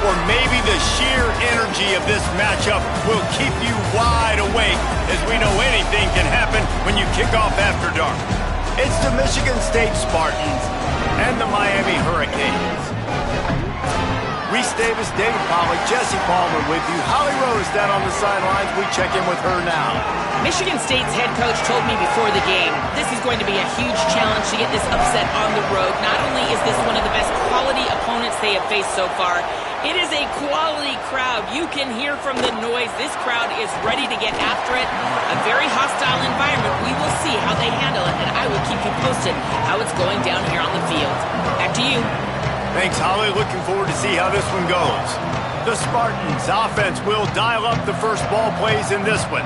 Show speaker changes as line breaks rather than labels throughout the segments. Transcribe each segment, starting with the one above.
or maybe the sheer energy of this matchup will keep you wide awake, as we know anything can happen when you kick off after dark. It's the Michigan State Spartans and the Miami Hurricanes. Reese Davis, David Pollack, Jesse Palmer with you. Holly Rose down on the sidelines. We check in with her now.
Michigan State's head coach told me before the game, this is going to be a huge challenge to get this upset on the road. Not only is this one of the best quality opponents they have faced so far, it is a quality crowd. You can hear from the noise. This crowd is ready to get after it. A very hostile environment. We will see how they handle it, and I will keep you posted how it's going down here on the field. Back to you.
Thanks, Holly. Looking forward to see how this one goes. The Spartans offense will dial up the first ball plays in this one.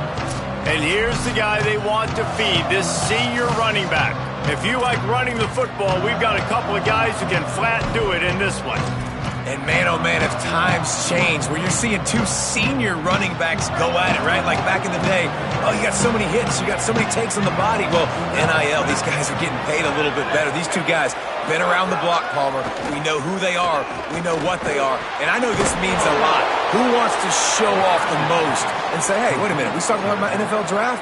And here's the guy they want to feed, this senior running back. If you like running the football, we've got a couple of guys who can flat do it in this one.
And man, oh man, if times change, where you're seeing two senior running backs go at it, right? Like back in the day, oh, you got so many hits, you got so many takes on the body. Well, NIL, these guys are getting paid a little bit better. These two guys been around the block, Palmer. We know who they are. We know what they are. And I know this means a lot. Who wants to show off the most and say, hey, wait a minute, we talking about my NFL draft?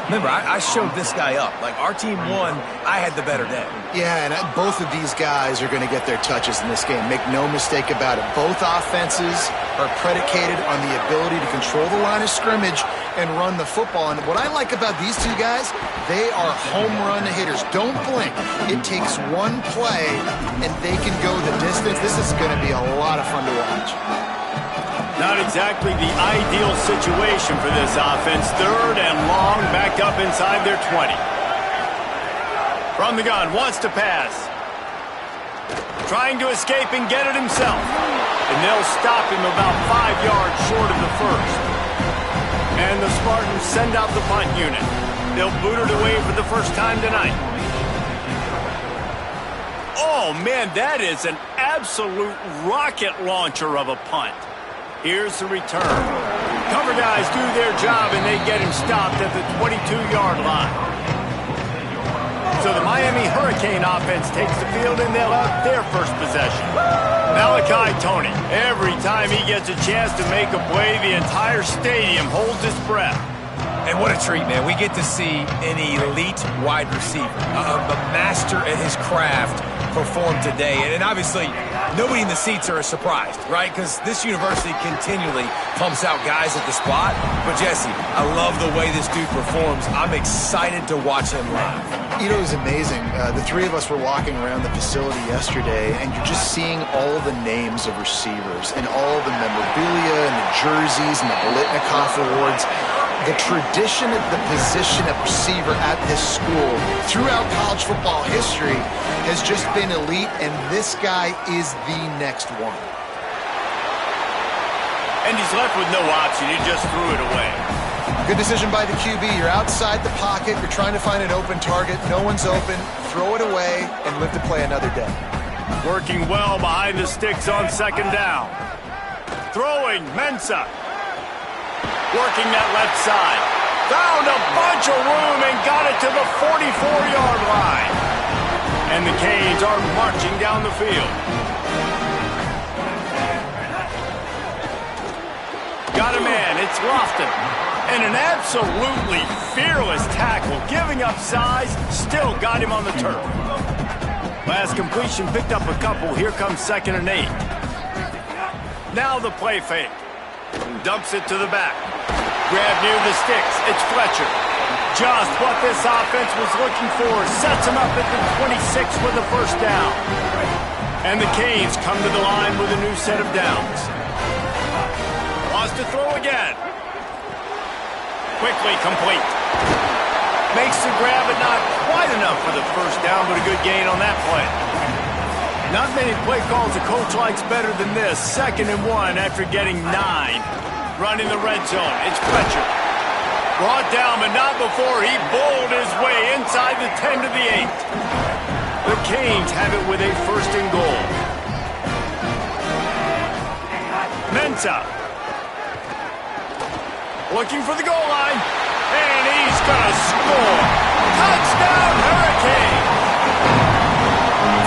Remember, I showed this guy up. Like, our team won. I had the better day.
Yeah, and both of these guys are going to get their touches in this game. Make no mistake about it. Both offenses are predicated on the ability to control the line of scrimmage and run the football. And what I like about these two guys, they are home run hitters. Don't blink. It takes one play, and they can go the distance. This is going to be a lot of fun to watch.
Not exactly the ideal situation for this offense. Third and long, backed up inside their 20. From the gun, wants to pass. Trying to escape and get it himself. And they'll stop him about 5 yards short of the first. And the Spartans send out the punt unit. They'll boot it away for the first time tonight. Oh, man, that is an absolute rocket launcher of a punt. Here's the return. Cover guys do their job, and they get him stopped at the 22-yard line. So the Miami Hurricane offense takes the field, and they'll have their first possession. Malachi Tony, every time he gets a chance to make a play, the entire stadium holds its breath.
And what a treat, man. We get to see an elite wide receiver, a master at his craft, perform today. And obviously, nobody in the seats are surprised, right? Because this university continually pumps out guys at the spot. But, Jesse, I love the way this dude performs. I'm excited to watch him live.
You know, it was amazing. The three of us were walking around the facility yesterday, and you're just seeing all the names of receivers and all the memorabilia and the jerseys and the Biletnikoff awards. The tradition of the position of receiver at this school throughout college football history has just been elite, and this guy is the next one.
And he's left with no option. He just threw it away.
Good decision by the QB. You're outside the pocket. You're trying to find an open target. No one's open. Throw it away and live to play another day.
Working well behind the sticks on second down. Throwing, Mensah. Working that left side. Found a bunch of room and got it to the 44-yard line. And the Canes are marching down the field. Got a man. It's Lofton. And an absolutely fearless tackle. Giving up size, still got him on the turf. Last completion picked up a couple. Here comes 2nd and 8. Now the play fake. Dumps it to the back. Grab near the sticks. It's Fletcher. Just what this offense was looking for. Sets him up at the 26 for the first down. And the Canes come to the line with a new set of downs. Wants to throw again. Quickly complete. Makes the grab, but not quite enough for the first down, but a good gain on that play. Not many play calls a coach likes better than this. 2nd and 1 after getting 9. Running the red zone. It's Fletcher. Brought down, but not before he bowled his way inside the 10 to the 8. The Canes have it with a 1st and goal. Mensah. Looking for the goal line. And he's going to score. Touchdown, Hurricane.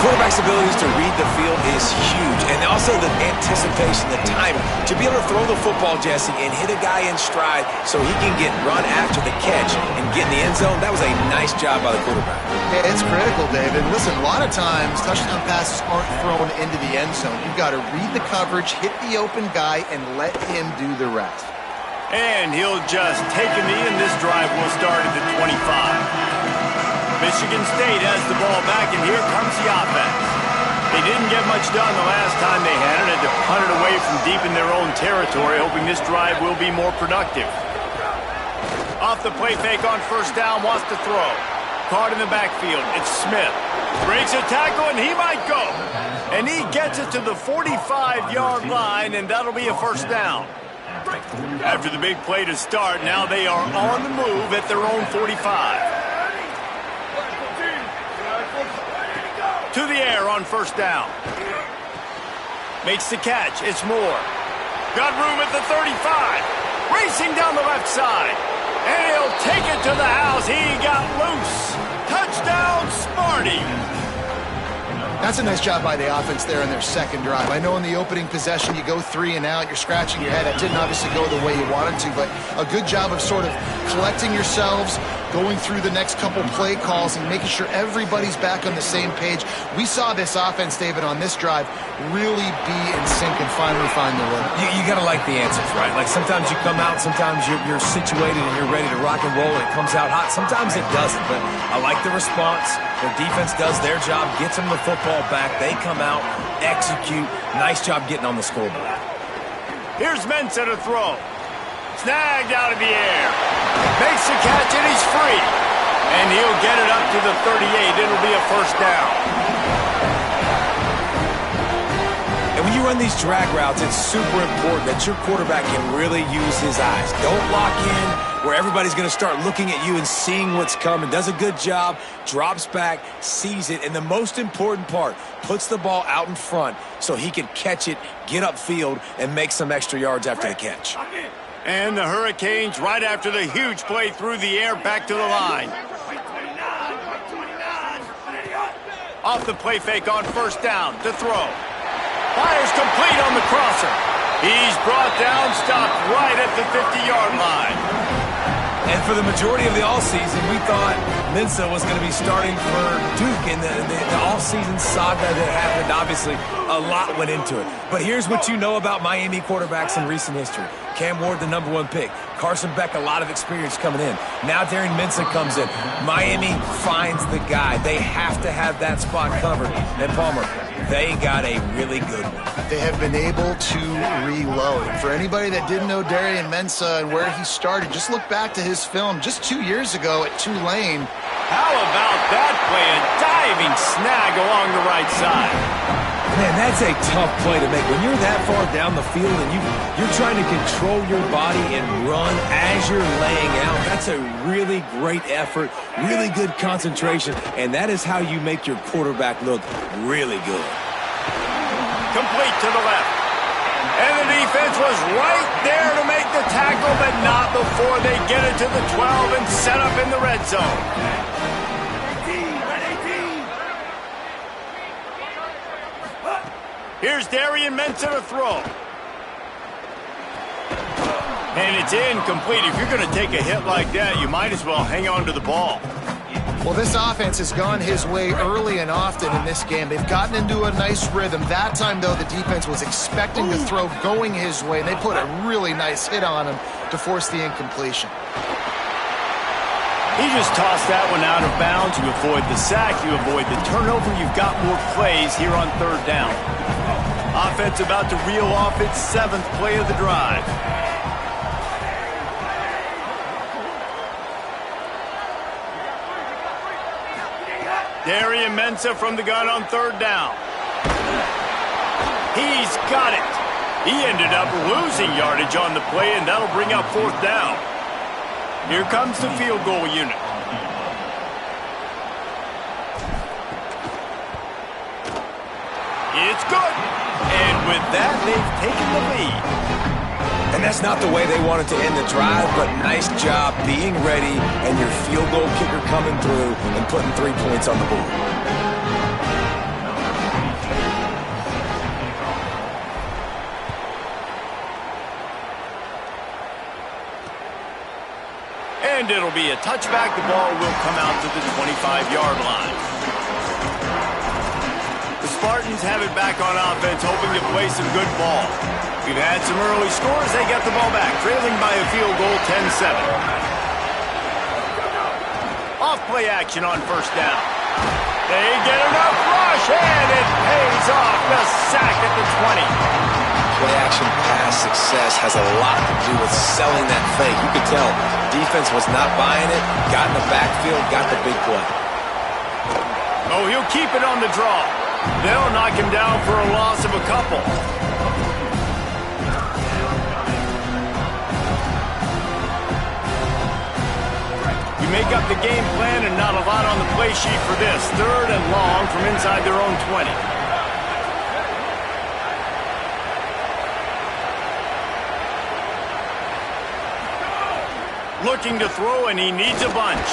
quarterback's abilities to read the field is huge, and also the anticipation, the timing. To be able to throw the football, Jesse, and hit a guy in stride so he can get run after the catch and get in the end zone, that was a nice job by the quarterback.
Yeah, it's critical, David. Listen, a lot of times touchdown passes aren't thrown into the end zone. You've got to read the coverage, hit the open guy, and let him do the rest.
And he'll just take a knee, and this drive will start at the 25. Michigan State has the ball back, and here comes the offense. They didn't get much done the last time they had it. Had to punt it away from deep in their own territory, hoping this drive will be more productive. Off the play fake on first down, wants to throw. Caught in the backfield. It's Smith. Breaks a tackle, and he might go. And he gets it to the 45-yard line, and that'll be a first down. After the big play to start, now they are on the move at their own 45. To the air on first down. Makes the catch. It's Moore. Got room at the 35. Racing down the left side. And he'll take it to the house. He got loose. Touchdown, Smarty.
That's a nice job by the offense there in their second drive. I know in the opening possession you go 3 and out, you're scratching your head. That didn't obviously go the way you wanted to, but a good job of sort of collecting yourselves, going through the next couple play calls and making sure everybody's back on the same page. We saw this offense, David, on this drive really be in sync and finally find the rhythm.
You got to like the answers, right? Like sometimes you come out, sometimes you're situated and you're ready to rock and roll and it comes out hot. Sometimes it doesn't, but I like the response. Their defense does their job, gets them the football back. They come out, execute. Nice job getting on the scoreboard.
Here's Mensah to throw. Snagged out of the air. Makes the catch and he's free. And he'll get it up to the 38. It'll be a first down.
And when you run these drag routes, it's super important that your quarterback can really use his eyes. Don't lock in where everybody's going to start looking at you and seeing what's coming. Does a good job, drops back, sees it, and the most important part, puts the ball out in front so he can catch it, get upfield, and make some extra yards after the catch.
And the Hurricanes, right after the huge play through the air, back to the line. Off the play fake on first down to throw. Fires complete on the crosser. He's brought down, stopped right at the 50-yard line.
And for the majority of the offseason, we thought Mensah was going to be starting for Duke in the offseason saga that happened. Obviously, a lot went into it. But here's what you know about Miami quarterbacks in recent history. Cam Ward, the #1 pick. Carson Beck, a lot of experience coming in. Now Darren Mensah comes in. Miami finds the guy. They have to have that spot covered. And Palmer, they got a really good one.
They have been able to reload. For anybody that didn't know Darren Mensah and where he started, just look back to his film just 2 years ago at Tulane.
How about that play? A diving snag along the right side.
Man, that's a tough play to make. When you're that far down the field and you're trying to control your body and run as you're laying out, that's a really great effort, really good concentration, and that is how you make your quarterback look really good.
Complete to the left. And the defense was right there to make the tackle, but not before they get it to the 12 and set up in the red zone. Here's Darren Mensah to throw. And it's incomplete. If you're going to take a hit like that, you might as well hang on to the ball.
Well, this offense has gone his way early and often in this game. They've gotten into a nice rhythm. That time, though, the defense was expecting the throw going his way, and they put a really nice hit on him to force the incompletion.
He just tossed that one out of bounds. You avoid the sack, you avoid the turnover. You've got more plays here on third down. Offense about to reel off its 7th play of the drive. Darren Mensah from the gun on third down. He's got it. He ended up losing yardage on the play, and that'll bring up 4th down. Here comes the field goal unit. It's good. And with that, they've taken the lead.
And that's not the way they wanted to end the drive, but nice job being ready and your field goal kicker coming through and putting 3 points on the board.
And it'll be a touchback. The ball will come out to the 25-yard line. The Spartans have it back on offense, hoping to play some good ball. We've had some early scores. They get the ball back, trailing by a field goal, 10-7. Off play action on first down. They get enough rush, and it pays off. The sack at the 20.
Play action pass success has a lot to do with selling that fake. You could tell defense was not buying it, got in the backfield, got the big play.
Oh, he'll keep it on the draw. They'll knock him down for a loss of a couple. You make up the game plan and not a lot on the play sheet for this. 3rd and long from inside their own 20. Looking to throw, and he needs a bunch.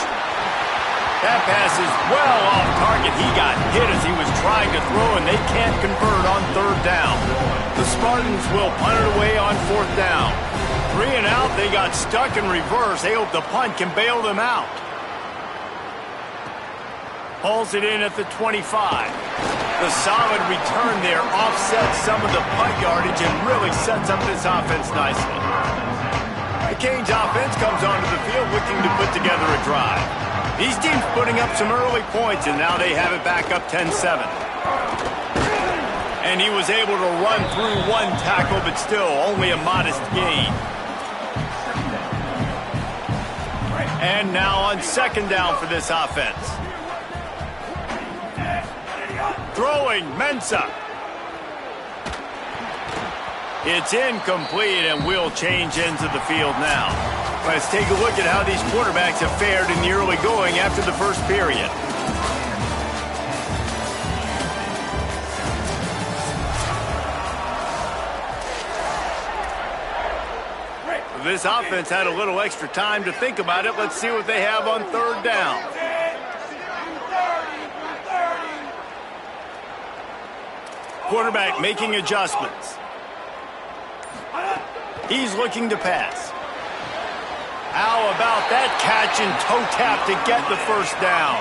That pass is well off target. He got hit as he was trying to throw, and they can't convert on 3rd down. The Spartans will punt it away on 4th down. 3 and out, they got stuck in reverse. They hope the punt can bail them out. Hauls it in at the 25. The solid return there offsets some of the punt yardage and really sets up this offense nicely. The Canes offense comes onto the field looking to put together a drive. These teams putting up some early points, and now they have it back up 10-7. And he was able to run through one tackle, but still only a modest gain. And now on 2nd down for this offense. Throwing, Mensah. It's incomplete, and we'll change ends of the field now. Let's take a look at how these quarterbacks have fared in the early going after the first period. This offense had a little extra time to think about it. Let's see what they have on 3rd down. Quarterback making adjustments. He's looking to pass. How about that catch and toe tap to get the first down?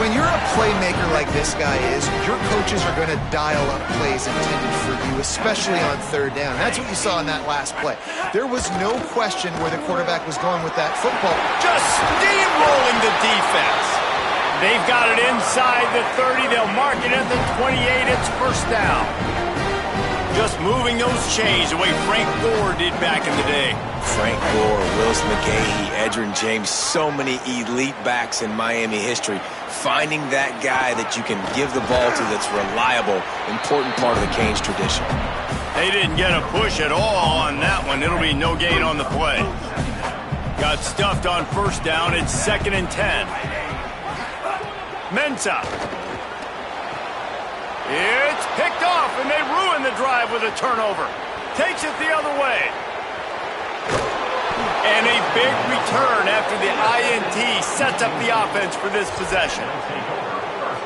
When you're a playmaker like this guy is, your coaches are going to dial up plays intended for you, especially on 3rd down. That's what you saw in that last play. There was no question where the quarterback was going with that football.
Just steamrolling the defense. They've got it inside the 30. They'll mark it at the 28. It's first down. Just moving those chains the way Frank Gore did back in the day.
Frank Gore, Willis McGahee, Edgerrin James, so many elite backs in Miami history. Finding that guy that you can give the ball to that's reliable, important part of the Canes tradition.
They didn't get a push at all on that one. It'll be no gain on the play. Got stuffed on first down. It's 2nd and 10. Mensah. It's picked off, and they ruin the drive with a turnover. Takes it the other way. And a big return after the INT sets up the offense for this possession.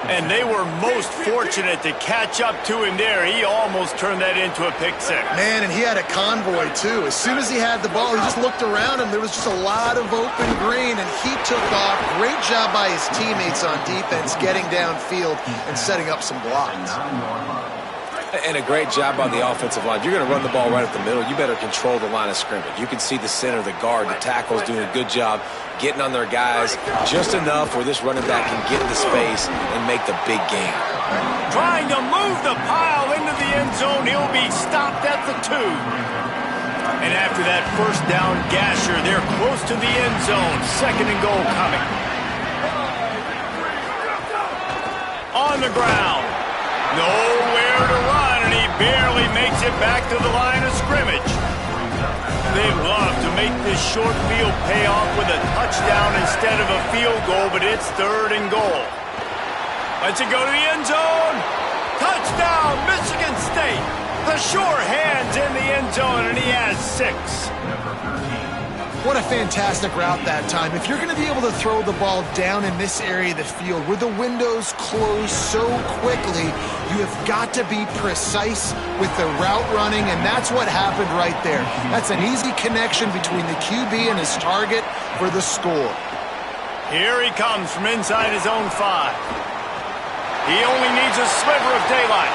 And they were most fortunate to catch up to him there. He almost turned that into a pick six.
Man, and he had a convoy, too. As soon as he had the ball, he just looked around him. There was just a lot of open green, and he took off. Great job by his teammates on defense, getting downfield and setting up some blocks.
And a great job by the offensive line. If you're going to run the ball right up the middle, you better control the line of scrimmage. You can see the center, the guard, the tackles doing a good job getting on their guys just enough where this running back can get into space and make the big game.
Trying to move the pile into the end zone. He'll be stopped at the 2. And after that first down gasher, they're close to the end zone. 2nd and goal coming. On the ground. Nowhere to run, and he barely makes it back to the line of scrimmage. They love to make this short field pay off with a touchdown instead of a field goal, but it's 3rd and goal. Lets it go to the end zone. Touchdown, Michigan State. The sure hands in the end zone, and he has 6.
What a fantastic route that time. If you're going to be able to throw the ball down in this area of the field where the windows close so quickly, you have got to be precise with the route running, and that's what happened right there. That's an easy connection between the QB and his target for the score.
Here he comes from inside his own 5. He only needs a sliver of daylight.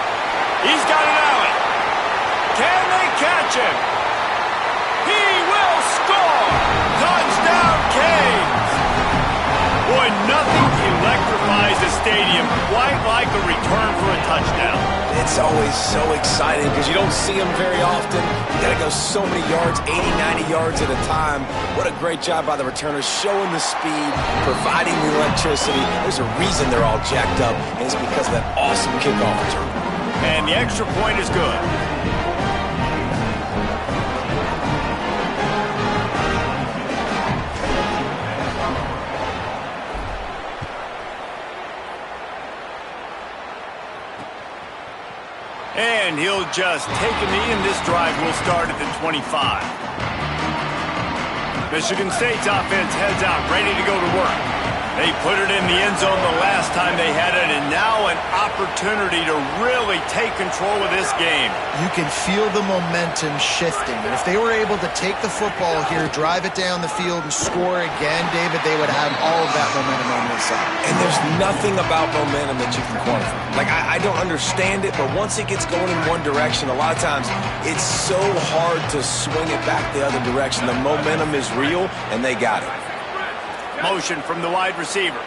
He's got an alley. Can they catch him? He will score! Touchdown, Canes! Boy, nothing electrifies the stadium quite like a return for a touchdown.
It's always so exciting because you don't see them very often. You got to go so many yards, 80, 90 yards at a time. What a great job by the returners, showing the speed, providing the electricity. There's a reason they're all jacked up, and it's because of that awesome kickoff return.
And the extra point is good. And he'll just take a knee, and this drive will start at the 25. Michigan State's offense heads out, ready to go to work. They put it in the end zone the last time they had it, and now an opportunity to really take control of this game.
You can feel the momentum shifting. And if they were able to take the football here, drive it down the field, and score again, David, they would have all of that momentum on this side.
And there's nothing about momentum that you can quantify. Like, I don't understand it, but once it gets going in one direction, a lot of times it's so hard to swing it back the other direction. The momentum is real, and they got it.
Motion from the wide receiver.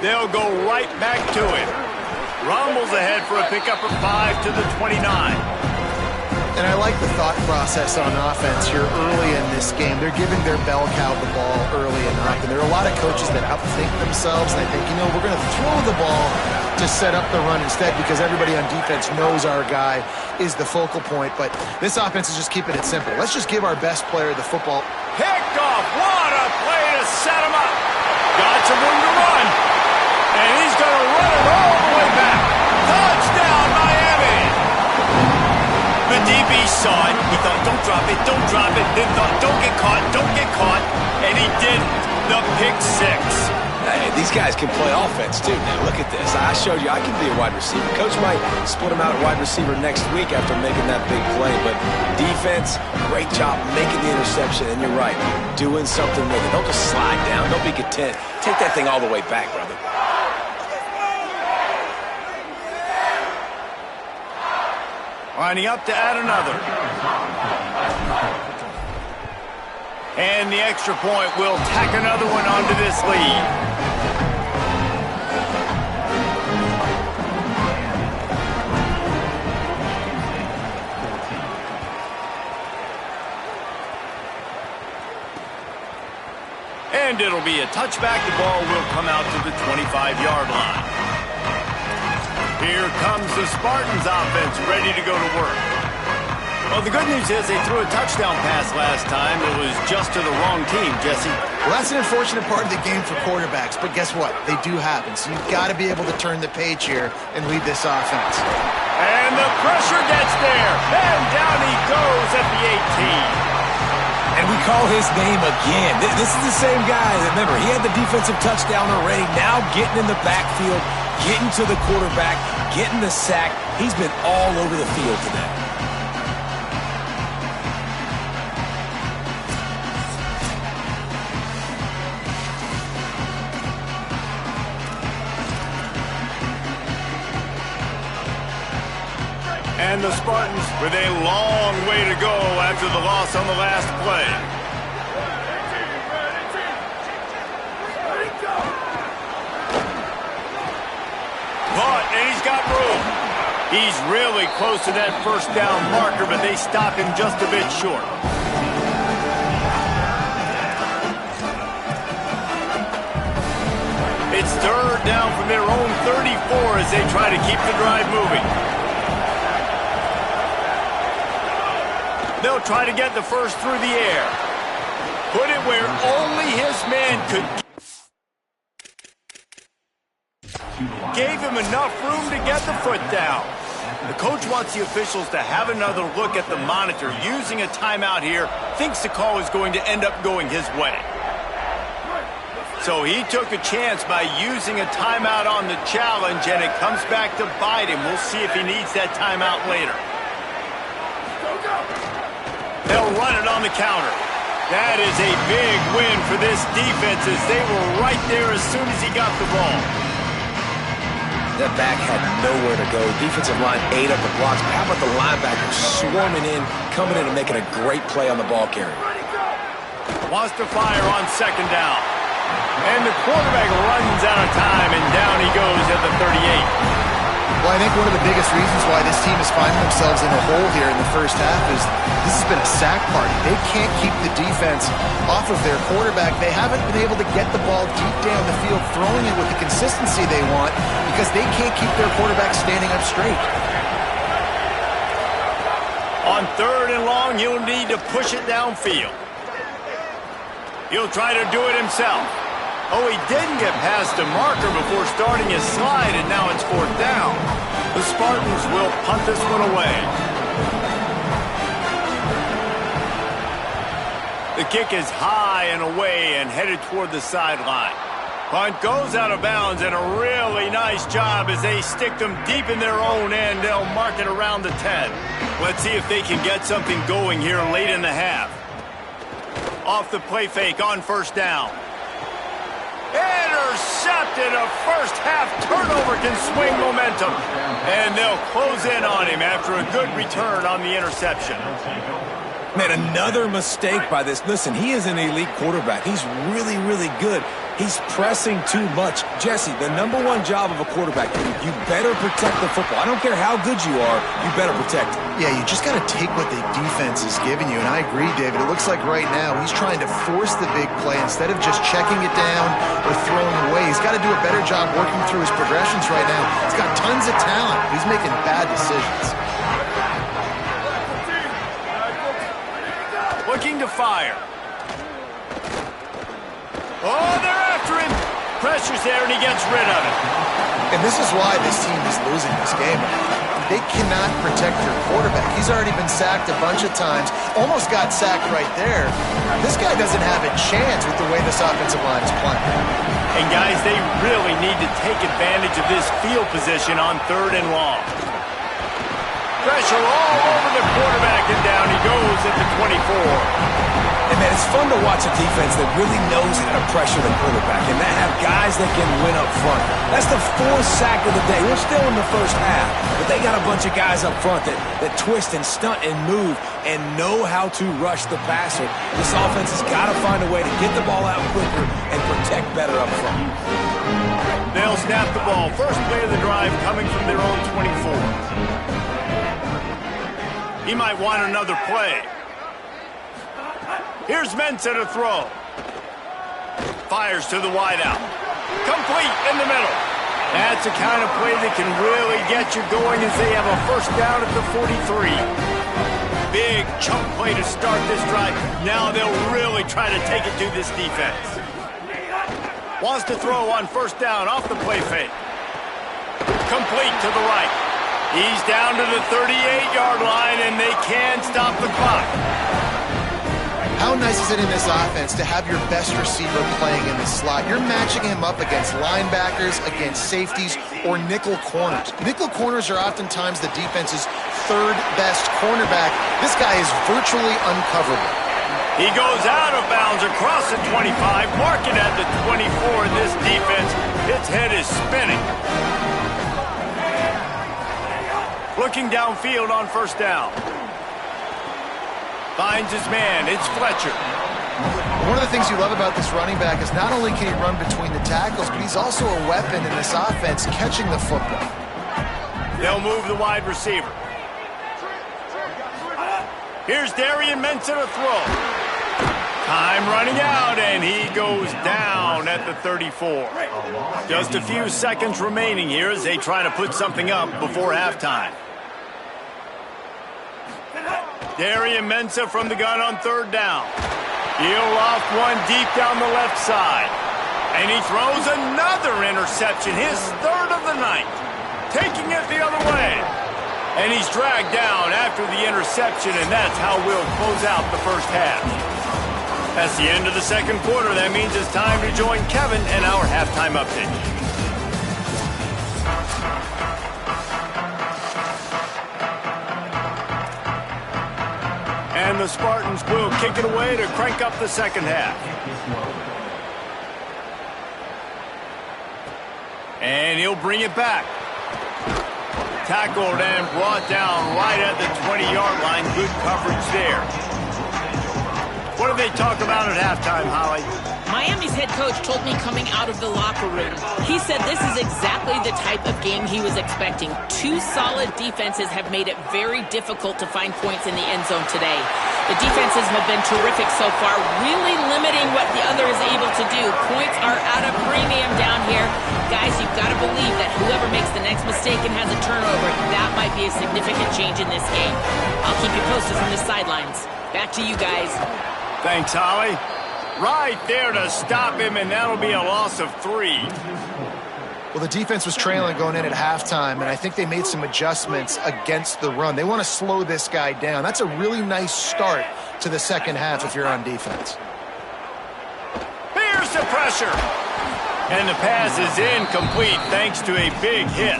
They'll go right back to him. Rumbles ahead for a pickup of 5 to the 29.
And I like the thought process on offense here early in this game. They're giving their bell cow the ball early enough. And there are a lot of coaches that outthink themselves. And they think, we're going to throw the ball to set up the run instead because everybody on defense knows our guy is the focal point. But this offense is just keeping it simple. Let's just give our best player the football.
Picked off. What a play to set him up. Got some room to run. And he's going to run it all the way back. Touchdown, Miami. The DB saw it. He thought, don't drop it, don't drop it. Then thought, don't get caught, don't get caught. And he did the pick 6.
Hey, these guys can play offense, too. Now, look at this. I showed you I can be a wide receiver. Coach might split him out at wide receiver next week after making that big play. But defense, great job making the interception. And you're right, doing something with it. Don't just slide down. Don't be content. Take that thing all the way back, brother.
Lining up to add another. And the extra point will tack another one onto this lead. And it'll be a touchback. The ball will come out to the 25-yard line. Here comes the Spartans offense, ready to go to work. Well, the good news is they threw a touchdown pass last time. It was just to the wrong team, Jesse.
Well, that's an unfortunate part of the game for quarterbacks, but guess what? They do happen, so you've got to be able to turn the page here and lead this offense.
And the pressure gets there, and down he goes at the 18.
And we call his name again. This is the same guy. Remember, he had the defensive touchdown already. Now getting in the backfield, getting to the quarterback, getting the sack. He's been all over the field today.
And the Spartans with a long way to go after the loss on the last play. Caught, and he's got room. He's really close to that first down marker, but they stop him just a bit short. It's third down from their own 34 as they try to keep the drive moving. They'll try to get the first through the air. Put it where only his man could. Gave him enough room to get the foot down. The coach wants the officials to have another look at the monitor. Using a timeout here, thinks the call is going to end up going his way. So he took a chance by using a timeout on the challenge, and it comes back to bite him. We'll see if he needs that timeout later. They'll run it on the counter. That is a big win for this defense, as they were right there as soon as he got the ball.
That back had nowhere to go. Defensive line ate up the blocks. How about the linebackers swarming in, coming in and making a great play on the ball carrier?
Wants to fire on second down. And the quarterback runs out of time, and down he goes at the 38.
Well, I think one of the biggest reasons why this team is finding themselves in a hole here in the first half is this has been a sack party. They can't keep the defense off of their quarterback. They haven't been able to get the ball deep down the field, throwing it with the consistency they want, because they can't keep their quarterback standing up straight.
On third and long, he'll need to push it downfield. He'll try to do it himself. Oh, he didn't get past the marker before starting his slide, and now it's fourth down. The Spartans will punt this one away. The kick is high and away and headed toward the sideline. Punt goes out of bounds, and a really nice job as they stick them deep in their own end. They'll mark it around the 10. Let's see if they can get something going here late in the half. Off the play fake on first down. Intercepted. A first half turnover can swing momentum. And they'll close in on him after a good return on the interception.
Man, another mistake by this. Listen, he is an elite quarterback. He's really, really good. He's pressing too much. Jesse, the number one job of a quarterback, you better protect the football. I don't care how good you are, you better protect it.
Yeah, you just got to take what the defense is giving you, and I agree, David. It looks like right now he's trying to force the big play instead of just checking it down or throwing away. He's got to do a better job working through his progressions right now. He's got tons of talent. He's making bad decisions.
Looking to fire. Oh, they're after him. Pressure's there, and he gets rid of it.
And this is why this team is losing this game. They cannot protect their quarterback. He's already been sacked a bunch of times. Almost got sacked right there. This guy doesn't have a chance with the way this offensive line is playing.
And, guys, they really need to take advantage of this field position on third and long. Pressure all over the quarterback, and down he goes at the 24.
And, man, it's fun to watch a defense that really knows how to pressure the quarterback and that have guys that can win up front. That's the fourth sack of the day. We're still in the first half, but they got a bunch of guys up front that twist and stunt and move and know how to rush the passer. This offense has got to find a way to get the ball out quicker and protect better up front.
They'll snap the ball. First play of the drive coming from their own 24. He might want another play. Here's Mensah to throw. Fires to the wideout. Complete in the middle. That's the kind of play that can really get you going as they have a first down at the 43. Big chunk play to start this drive. Now they'll really try to take it to this defense. Wants to throw on first down off the play fake. Complete to the right. He's down to the 38-yard line, and they can stop the clock.
How nice is it in this offense to have your best receiver playing in the slot? You're matching him up against linebackers, against safeties, or nickel corners. Nickel corners are oftentimes the defense's third best cornerback. This guy is virtually uncoverable.
He goes out of bounds across the 25, marking at the 24 in this defense. Its head is spinning. Looking downfield on first down. Finds his man. It's Fletcher.
One of the things you love about this running back is not only can he run between the tackles, but he's also a weapon in this offense catching the football.
They'll move the wide receiver. Here's Darian Mensah to throw. Time running out, and he goes down at the 34. Just a few seconds remaining here as they try to put something up before halftime. Darian Mensah from the gun on third down. He'll loft one deep down the left side. And he throws another interception, his third of the night. Taking it the other way. And he's dragged down after the interception, and that's how we'll close out the first half. That's the end of the second quarter. That means it's time to join Kevin and our halftime update. And the Spartans will kick it away to crank up the second half. And he'll bring it back. Tackled and brought down right at the 20-yard line. Good coverage there. What did they talk about at halftime, Holly?
Miami's head coach told me coming out of the locker room, he said this is exactly the type of game he was expecting. Two solid defenses have made it very difficult to find points in the end zone today. The defenses have been terrific so far, really limiting what the other is able to do. Points are at a premium down here. Guys, you've got to believe that whoever makes the next mistake and has a turnover, that might be a significant change in this game. I'll keep you posted from the sidelines. Back to you guys.
Thanks, Holly. Right there to stop him, and that'll be a loss of 3.
Well, the defense was trailing going in at halftime, and I think they made some adjustments against the run. They want to slow this guy down. That's a really nice start to the second half if you're on defense.
Here's the pressure. And the pass is incomplete thanks to a big hit.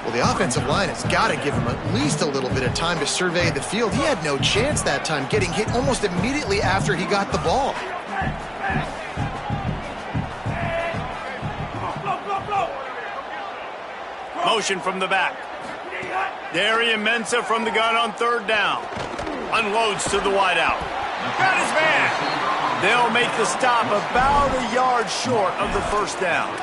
Well, the offensive line has got to give him at least a little bit of time to survey the field. He had no chance that time, getting hit almost immediately after he got the ball.
Motion from the back. Darian Mensah from the gun on third down. Unloads to the wideout. Got his man. They'll make the stop about a yard short of the first down.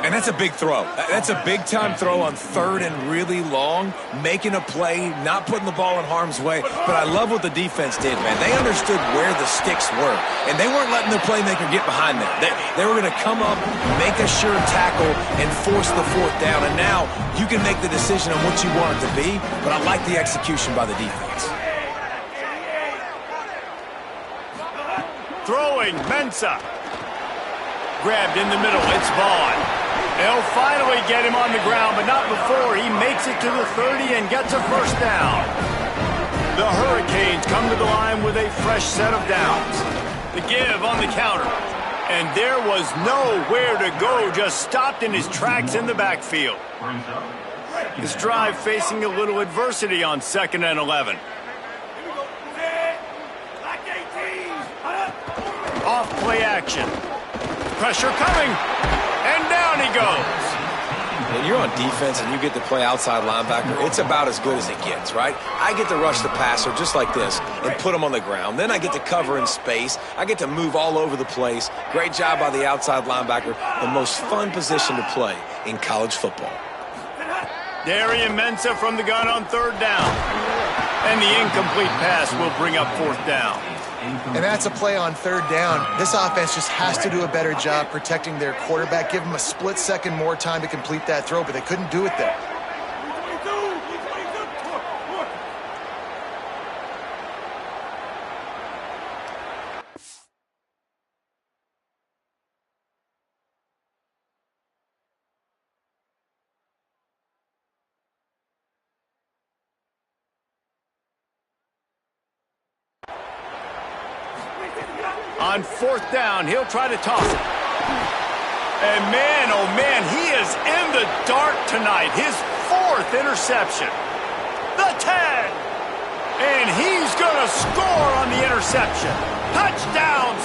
And that's a big throw. That's a big-time throw on third and really long, making a play, not putting the ball in harm's way. But I love what the defense did, man. They understood where the sticks were, and they weren't letting their playmaker get behind them. They were going to come up, make a sure tackle, and force the fourth down. And now you can make the decision on what you want it to be, but I like the execution by the defense.
Throwing, Mensah. Grabbed in the middle, it's Vaughn. They'll finally get him on the ground, but not before he makes it to the 30 and gets a first down. The Hurricanes come to the line with a fresh set of downs. The give on the counter. And there was nowhere to go, just stopped in his tracks in the backfield. This drive facing a little adversity on 2nd and 11. Off play action. Pressure coming, and down he goes.
When you're on defense and you get to play outside linebacker, it's about as good as it gets, right? I get to rush the passer just like this and put him on the ground. Then I get to cover in space. I get to move all over the place. Great job by the outside linebacker. The most fun position to play in college football.
Darian Mensah from the gun on third down. And the incomplete pass will bring up fourth down.
And that's a play on third down. This offense just has to do a better job protecting their quarterback. Give them a split second more time to complete that throw, but they couldn't do it there.
On fourth down, he'll try to toss it. And man, oh man, he is in the dark tonight. His 4th interception. The 10. And he's going to score on the interception. Touchdown.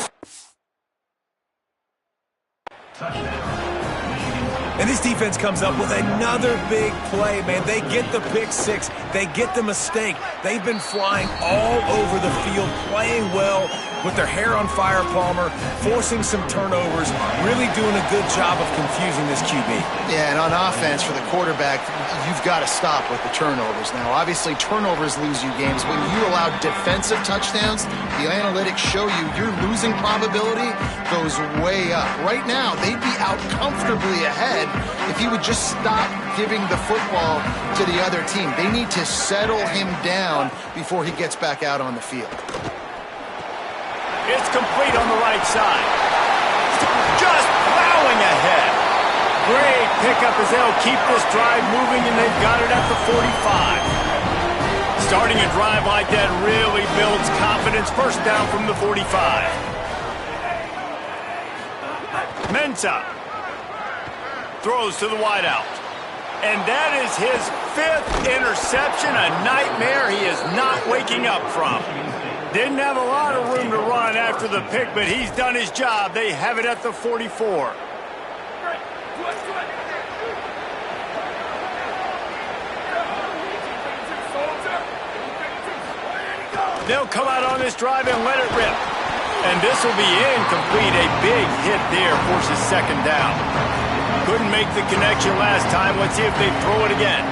And this defense comes up with another big play, man. They get the pick six. They get the mistake. They've been flying all over the field, playing well with their hair on fire, Palmer, forcing some turnovers, really doing a good job of confusing this QB.
Yeah, and on offense for the quarterback, you've got to stop with the turnovers. Now, obviously, turnovers lose you games. When you allow defensive touchdowns, the analytics show you your losing probability goes way up. Right now, they'd be out comfortably ahead if he would just stop giving the football to the other team. They need to settle him down before he gets back out on the field.
It's complete on the right side. Just plowing ahead. Great pickup as they'll keep this drive moving, and they've got it at the 45. Starting a drive like that really builds confidence. First down from the 45. Mensah throws to the wideout. And that is his 5th interception, a nightmare he is not waking up from. Didn't have a lot of room to run after the pick, but he's done his job. They have it at the 44. They'll come out on this drive and let it rip. And this will be incomplete. A big hit there forces second down. Couldn't make the connection last time. Let's see if they throw it again.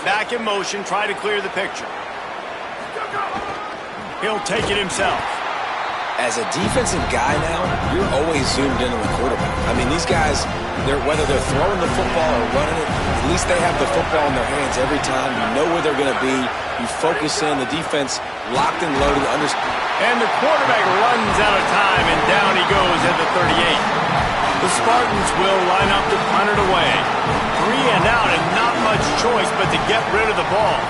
Back in motion, try to clear the picture. He'll take it himself.
As a defensive guy now, you're always zoomed in on the quarterback. I mean, these guys, whether they're throwing the football or running it, at least they have the football in their hands every time. You know where they're going to be. You focus in. The defense locked and loaded.
And the quarterback runs out of time, and down he goes at the 38. The Spartans will line up to punt it away. 3 and out, and not much choice but to get rid of the ball.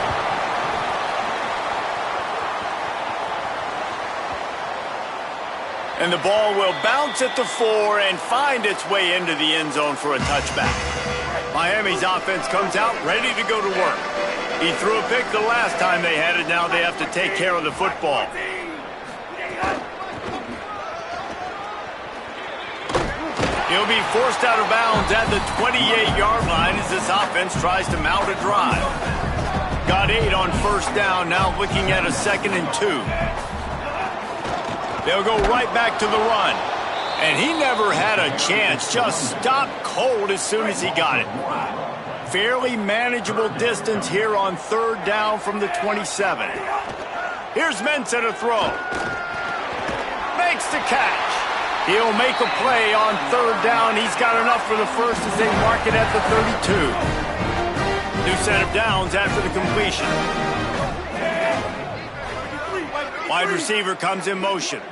And the ball will bounce at the 4 and find its way into the end zone for a touchback. Miami's offense comes out ready to go to work. He threw a pick the last time they had it. Now they have to take care of the football. He'll be forced out of bounds at the 28-yard line as this offense tries to mount a drive. Got 8 on first down, now looking at a 2nd and 2. They'll go right back to the run. And he never had a chance, just stopped cold as soon as he got it. Fairly manageable distance here on 3rd down from the 27. Here's Mensah to throw. Makes the catch. He'll make a play on 3rd down. He's got enough for the first as they mark it at the 32. New set of downs after the completion. Wide receiver comes in motion.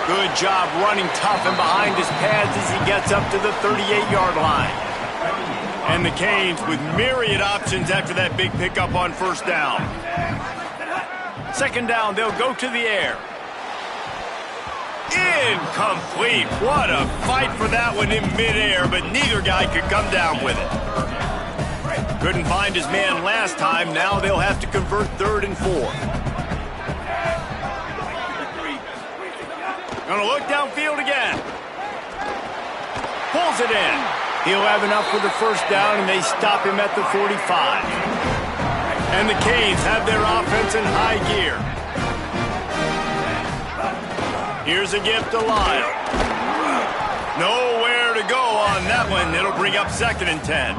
Good job running tough and behind his pads as he gets up to the 38-yard line. And the Canes with myriad options after that big pickup on first down. 2nd down, they'll go to the air. Incomplete. What a fight for that one in midair, but neither guy could come down with it. Couldn't find his man last time. Now they'll have to convert 3rd and 4. Gonna look downfield again. Pulls it in. He'll have enough for the first down, and they stop him at the 45. And the Canes have their offense in high gear. Here's a gift to Lyle. Nowhere to go on that one. It'll bring up 2nd and 10.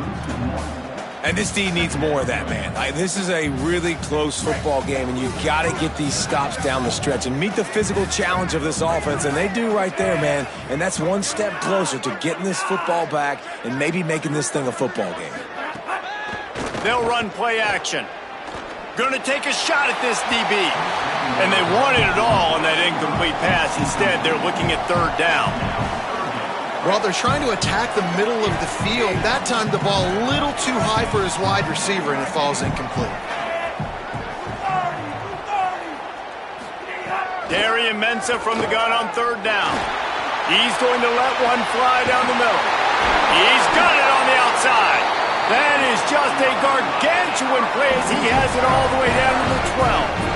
And this D needs more of that, man. This is a really close football game, and you've got to get these stops down the stretch and meet the physical challenge of this offense, and they do right there, man. And that's one step closer to getting this football back and maybe making this thing a football game.
They'll run play action. Going to take a shot at this DB. And they wanted it all on that incomplete pass. Instead, they're looking at 3rd down.
Well, they're trying to attack the middle of the field. That time, the ball a little too high for his wide receiver, and it falls incomplete.
Darian Mensah from the gun on 3rd down. He's going to let one fly down the middle. He's got it on the outside. That is just a gargantuan play as he has it all the way down to the 12.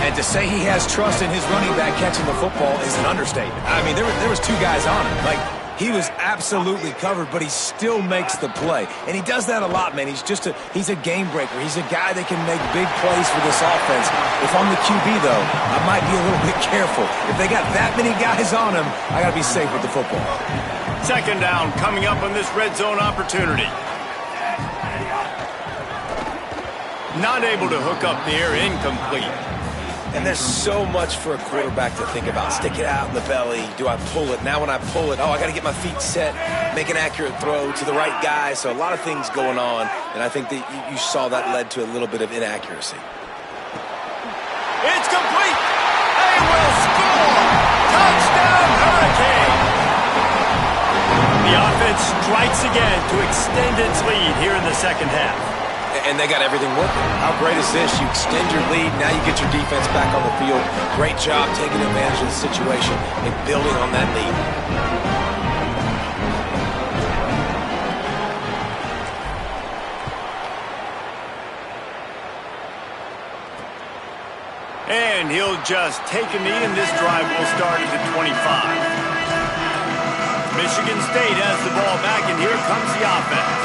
And to say he has trust in his running back catching the football is an understatement. I mean, there was 2 guys on him. Like, he was absolutely covered, but he still makes the play. And he does that a lot, man. He's a game breaker. He's a guy that can make big plays for this offense. If I'm the QB, though, I might be a little bit careful. If they got that many guys on him, I got to be safe with the football.
2nd down coming up on this red zone opportunity. Not able to hook up there, incomplete.
And there's so much for a quarterback to think about. Stick it out in the belly. Do I pull it? Now when I pull it, I got to get my feet set, make an accurate throw to the right guy. So a lot of things going on, and I think that you saw that led to a little bit of inaccuracy.
It's complete. defense strikes again to extend its lead here in the second half.
And they got everything working. How great is this? You extend your lead, now you get your defense back on the field. Great job taking advantage of the situation and building on that lead.
And he'll just take a knee, and this drive will start at the 25. Michigan State has the ball back, and here comes the offense.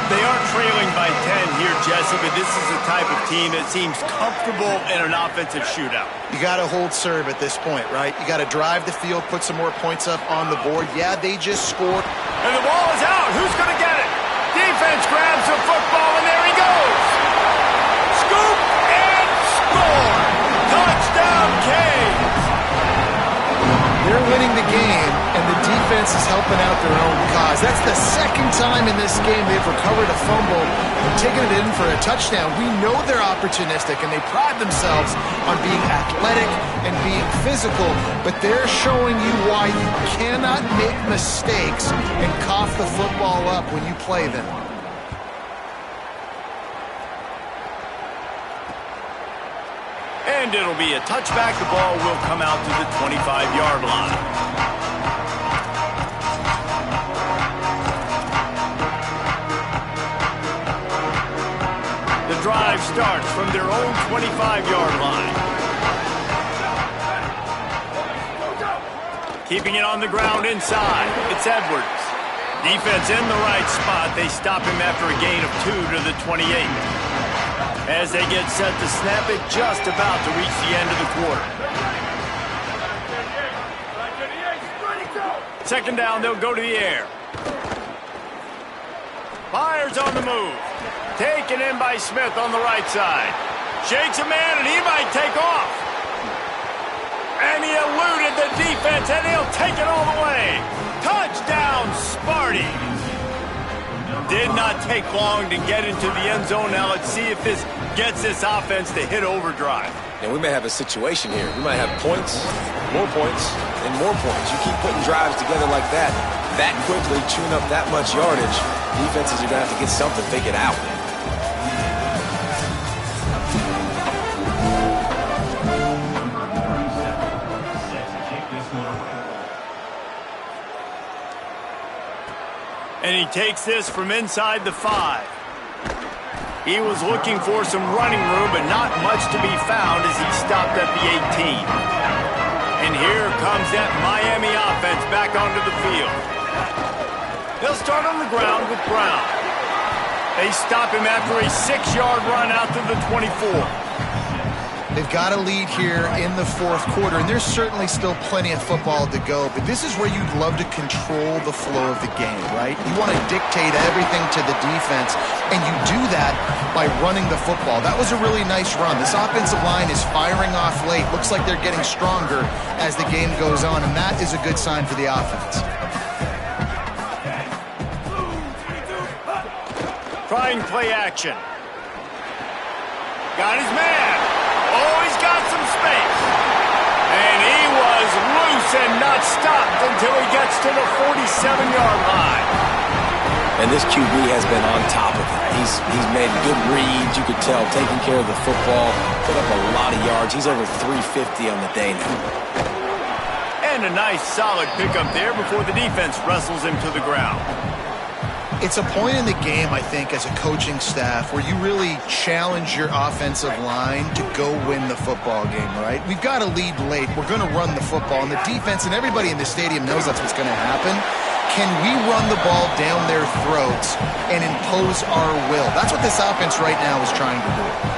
They are trailing by 10 here, Jesse, but this is the type of team that seems comfortable in an offensive shootout.
You got to hold serve at this point, right? You got to drive the field, put some more points up on the board. Yeah, they just scored.
And the ball is out. Who's going to get it? Defense grabs the football, and there he goes. Scoop and score. Touchdown, Canes.
They're winning the game, and the defense is helping out their own cause. That's the second time in this game they've recovered a fumble and taken it in for a touchdown. We know they're opportunistic, and they pride themselves on being athletic and being physical, but they're showing you why you cannot make mistakes and cough the football up when you play them.
And it'll be a touchback. The ball will come out to the 25-yard line. The drive starts from their own 25-yard line. Keeping it on the ground inside. It's Edwards. Defense in the right spot. They stop him after a gain of 2 to the 28. As they get set to snap it, just about to reach the end of the quarter. Second down, they'll go to the air. Fires on the move. Taken in by Smith on the right side. Shakes a man, and he might take off. And he eluded the defense, and he'll take it all the way. Touchdown, Sparty. Did not take long to get into the end zone. Now let's see if this gets this offense to hit overdrive.
And we may have a situation here. We might have points, and more points. You keep putting drives together like that quickly, chewing up that much yardage, defenses are going to have to get something figured out.
And he takes this from inside the 5. He was looking for some running room, but not much to be found as he stopped at the 18. And here comes that Miami offense back onto the field. They'll start on the ground with Brown. They stop him after a 6-yard run out to the 24.
They've got a lead here in the fourth quarter, and there's certainly still plenty of football to go, but this is where you'd love to control the flow of the game, right? You want to dictate everything to the defense, and you do that by running the football. That was a really nice run. This offensive line is firing off late. Looks like they're getting stronger as the game goes on, and that is a good sign for the offense.
Trying play action. Got his man. Oh, he's got some space. And he was loose and not stopped until he gets to the 47-yard line.
And this QB has been on top of it. He's made good reads, you could tell, taking care of the football, put up a lot of yards. He's over 350 on the day now.
And a nice solid pickup there before the defense wrestles him to the ground.
It's a point in the game, I think, as a coaching staff where you really challenge your offensive line to go win the football game, right? We've got a lead late. We're going to run the football, and the defense and everybody in the stadium knows that's what's going to happen. Can we run the ball down their throats and impose our will? That's what this offense right now is trying to do.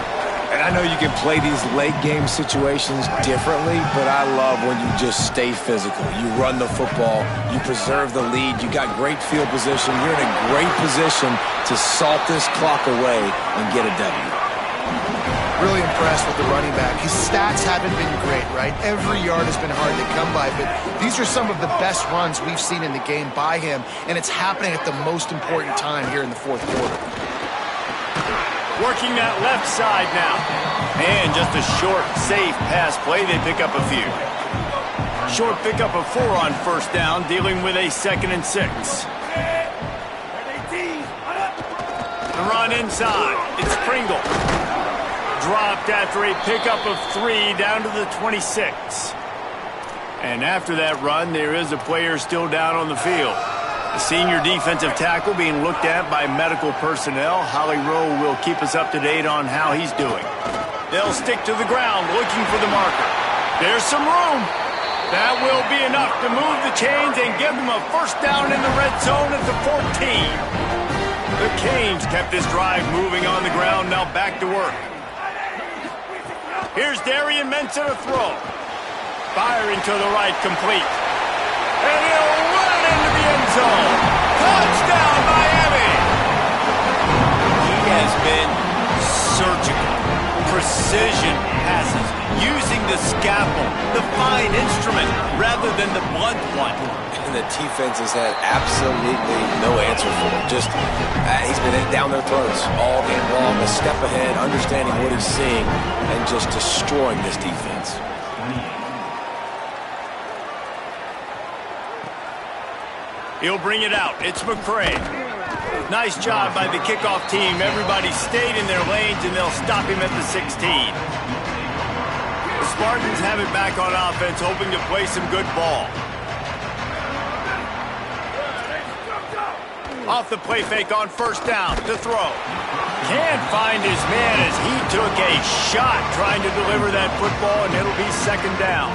And I know you can play these late-game situations differently, but I love when you just stay physical. You run the football, you preserve the lead, you got great field position, you're in a great position to salt this clock away and get a W.
Really impressed with the running back. His stats haven't been great, right? Every yard has been hard to come by, but these are some of the best runs we've seen in the game by him, and it's happening at the most important time here in the fourth quarter.
Working that left side now. And just a short, safe pass play. They pick up a few. Short pickup of 4 on first down, dealing with a 2nd and 6. Run inside. It's Pringle. Dropped after a pickup of 3 down to the 26. And after that run, there is a player still down on the field. The senior defensive tackle being looked at by medical personnel. Holly Rowe will keep us up to date on how he's doing. They'll stick to the ground looking for the marker. There's some room. That will be enough to move the chains and give them a first down in the red zone at the 14. The Canes kept this drive moving on the ground, now back to work. Here's Darian Mensah to throw. Firing to the right, complete. And he'll run into the end zone. Touchdown, Miami! He has been surgical. Precision passes, using the scalpel, the fine instrument, rather than the blunt one.
And the defense has had absolutely no answer for him. Just, he's been down their throats all game long, a step ahead, understanding what he's seeing, and just destroying this defense.
He'll bring it out. It's McCray. Nice job by the kickoff team. Everybody stayed in their lanes, and they'll stop him at the 16. The Spartans have it back on offense, hoping to play some good ball. Off the play fake on first down to throw. Can't find his man as he took a shot trying to deliver that football, and it'll be second down.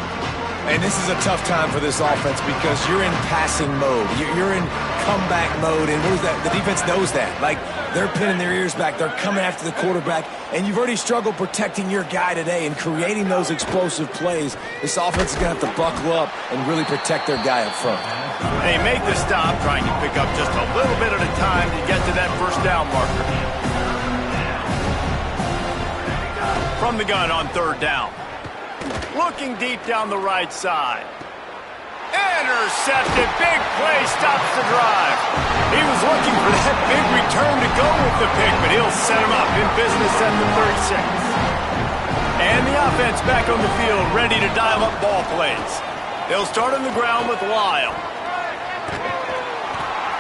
And this is a tough time for this offense because you're in passing mode. You're in comeback mode, and what is that? The defense knows that. Like, they're pinning their ears back. They're coming after the quarterback, and you've already struggled protecting your guy today and creating those explosive plays. This offense is going to have to buckle up and really protect their guy up front.
They make the stop, trying to pick up just a little bit at a time to get to that first down marker. From the gun on third down. Looking deep down the right side. Intercepted. Big play stops the drive. He was looking for that big return to go with the pick, but he'll set him up in business at the 36. And the offense back on the field, ready to dial up ball plays. They'll start on the ground with Lyle.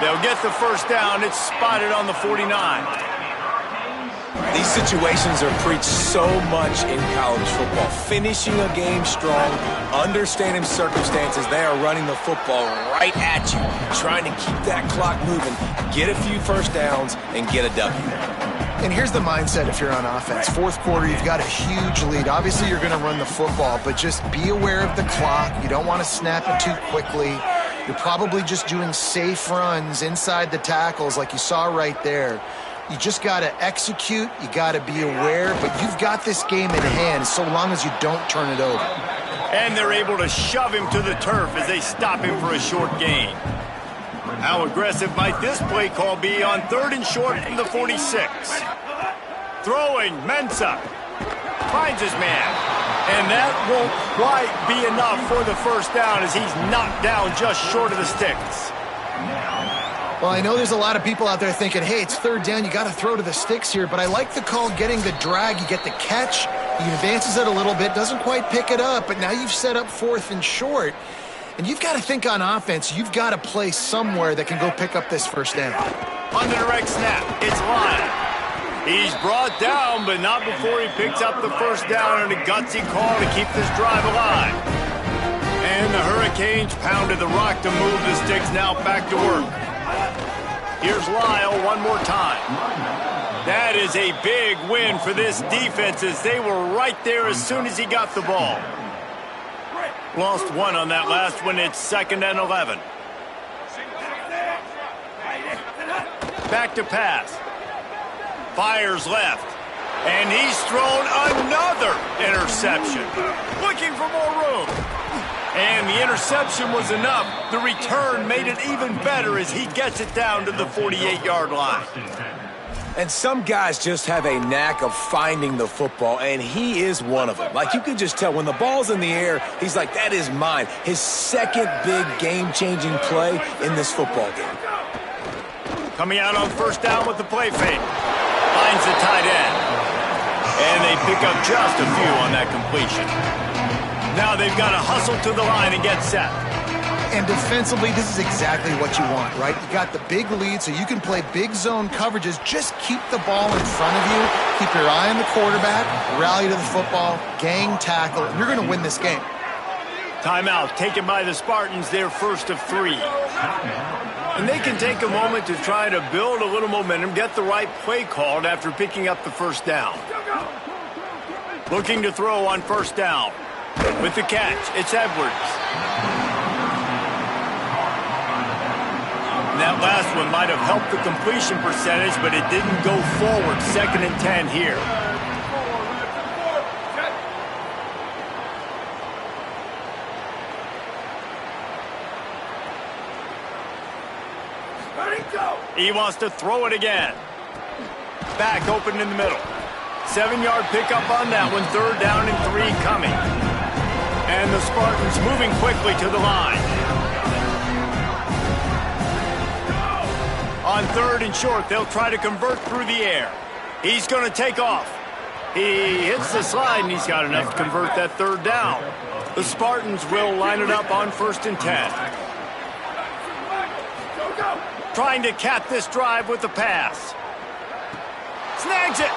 They'll get the first down. It's spotted on the 49.
These situations are preached so much in college football. Finishing a game strong, understanding circumstances. They are running the football right at you, trying to keep that clock moving, get a few first downs, and get a W.
And here's the mindset if you're on offense. Fourth quarter, you've got a huge lead. Obviously, you're going to run the football, but just be aware of the clock. You don't want to snap it too quickly. You're probably just doing safe runs inside the tackles like you saw right there. You just got to execute, you got to be aware, but you've got this game in hand so long as you don't turn it over.
And they're able to shove him to the turf as they stop him for a short gain. How aggressive might this play call be on third and short from the 46? Throwing, Mensah finds his man. And that won't quite be enough for the first down as he's knocked down just short of the sticks.
Well, I know there's a lot of people out there thinking, hey, it's third down, you got to throw to the sticks here, but I like the call getting the drag. You get the catch, he advances it a little bit, doesn't quite pick it up, but now you've set up fourth and short, and you've got to think on offense, you've got to play somewhere that can go pick up this first down.
On the direct snap, it's Lyle. He's brought down, but not before he picks up the first down and a gutsy call to keep this drive alive. And the Hurricanes pounded the rock to move the sticks, now back to work. Here's Lyle one more time. That is a big win for this defense as they were right there as soon as he got the ball. Lost one on that last one. It's 2nd and 11. Back to pass. Fires left. And he's thrown another interception. Looking for more room. And the interception was enough. The return made it even better as he gets it down to the 48-yard line.
And some guys just have a knack of finding the football, and he is one of them. Like, you can just tell when the ball's in the air, he's like, that is mine. His second big game-changing play in this football game.
Coming out on first down with the play fake. Finds the tight end. And they pick up just a few on that completion. Now they've got to hustle to the line and get set.
And defensively, this is exactly what you want, right? You got the big lead, so you can play big zone coverages. Just keep the ball in front of you. Keep your eye on the quarterback. Rally to the football. Gang tackle. And you're going to win this game.
Timeout taken by the Spartans, their first of 3. And they can take a moment to try to build a little momentum, get the right play called after picking up the first down. Looking to throw on first down. With the catch, it's Edwards. And that last one might have helped the completion percentage, but it didn't go forward. 2nd and 10 here. He wants to throw it again. Back open in the middle. 7-yard pickup on that one. 3rd down and 3 coming. And the Spartans moving quickly to the line. On 3rd and short, they'll try to convert through the air. He's going to take off. He hits the slide, and he's got enough to convert that 3rd down. The Spartans will line it up on 1st and 10. Trying to cap this drive with the pass. Snags it,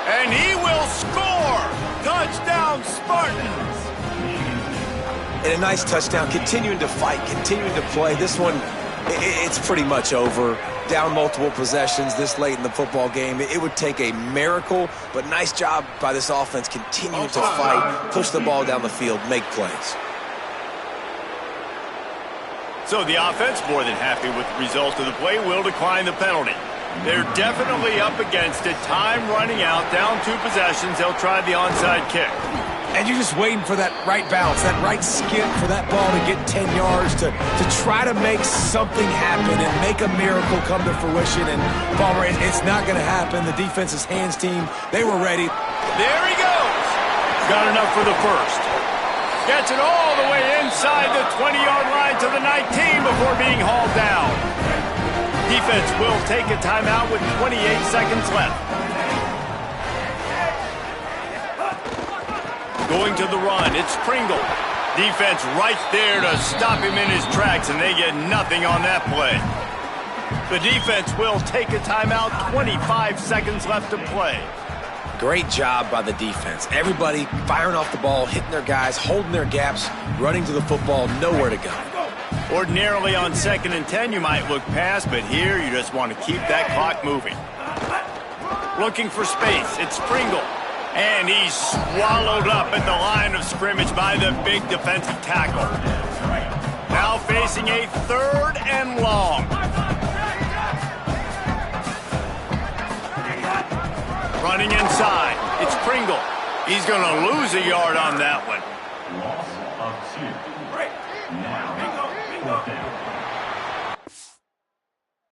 and he will score! Touchdown, Spartans!
And a nice touchdown, continuing to fight, continuing to play. This one, it's pretty much over. Down multiple possessions this late in the football game. It would take a miracle, but nice job by this offense continuing to fight, push the ball down the field, make plays.
So the offense, more than happy with the result of the play, will decline the penalty. They're definitely up against it. Time running out, down 2 possessions. They'll try the onside kick.
And you're just waiting for that right bounce, that right skip for that ball to get 10 yards to try to make something happen and make a miracle come to fruition. And, Palmer, it's not going to happen. The defense's hands team, they were ready.
There he goes. Got enough for the first. Gets it all the way inside the 20-yard line to the 19 before being hauled down. Defense will take a timeout with 28 seconds left. Going to the run, it's Pringle. Defense right there to stop him in his tracks, and they get nothing on that play. The defense will take a timeout, 25 seconds left to play.
Great job by the defense. Everybody firing off the ball, hitting their guys, holding their gaps, running to the football, nowhere to go.
Ordinarily on 2nd and 10, you might look past, but here you just want to keep that clock moving. Looking for space, it's Pringle. And he's swallowed up at the line of scrimmage by the big defensive tackle. Now facing a 3rd and long. Running inside, it's Pringle. He's going to lose a yard on that one.